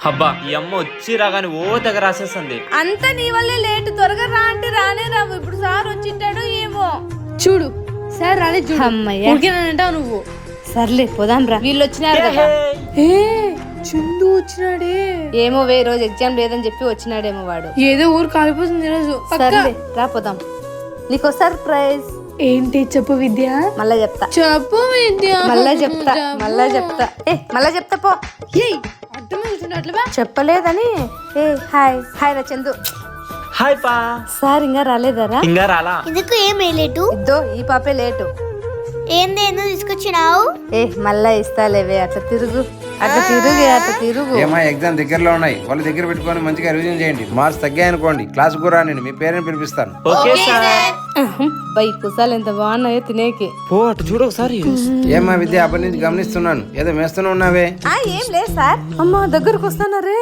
అబ్బా ఈ అమ్మ వచ్చి రాగానే ఓ దగ్గర రాసేస్తుంది. అంతా నీ వల్లే లేట్. త్వరగా రా అంటే రానే రావు. ఇప్పుడు సార్ వచ్చింటాడు ఏమో. చూడు సార్ రాలే చూడు. అమ్మయ్య. ఊరికేనంటావు నువ్వు. సర్లే పోదాం రా. వీళ్ళు వచ్చినారు కదా. ఏ చందు వచ్చినాడే. ఏమో రోజు ఎగ్జామ్ లేదని చెప్పి వచ్చినాడేమో వాడు. ఏదో ఊరు కాలిపోతుంది ఈరోజు. సర్లే రా పోదాం. నీకో సర్ప్రైజ్. ఏంటి చెప్పు విద్య. మళ్ళా చెప్తా. చెప్పు విద్య. మళ్ళా చెప్తా. మళ్ళా చెప్తా పో. ఏయ్ అర్థమే కూర్చుంటే అట్లా చెప్పలేదని. హాయ్ హాయ్ రా చందు. హాయ్ పా. సార్ ఇంకా రాలేదరా? ఇంకా రాలా. ఎందుకు ఏమే లేటు? ఇద్దో ఈ పాపే లేటు. ఏందేందో తీసుకొచ్చినావు? మళ్ళా ఇస్తాలేవే. అట్లా తిరుగు. ఏమా ఎగ్జామ్ దగ్గరలో ఉన్నాయి, వాళ్ళ దగ్గర పెట్టుకొని మంచిగా రివిజన్ చేయండి. మార్క్స్ తగ్గాయనుకోండి క్లాస్ కూడా నేను మీ పేరెంట్ పిలిపిస్తాను. Okay sir. బై కుసాలు ఎంత బాగున్నాయో తినేకి. పో అటు చూడు ఒకసారి. ఏమా విద్య అప్పటి నుంచి గమనిస్తున్నాను, ఏదో మేస్తూనే ఉన్నావే. ఏం లేదు సార్. అమ్మా దగ్గరకు వస్తానారే.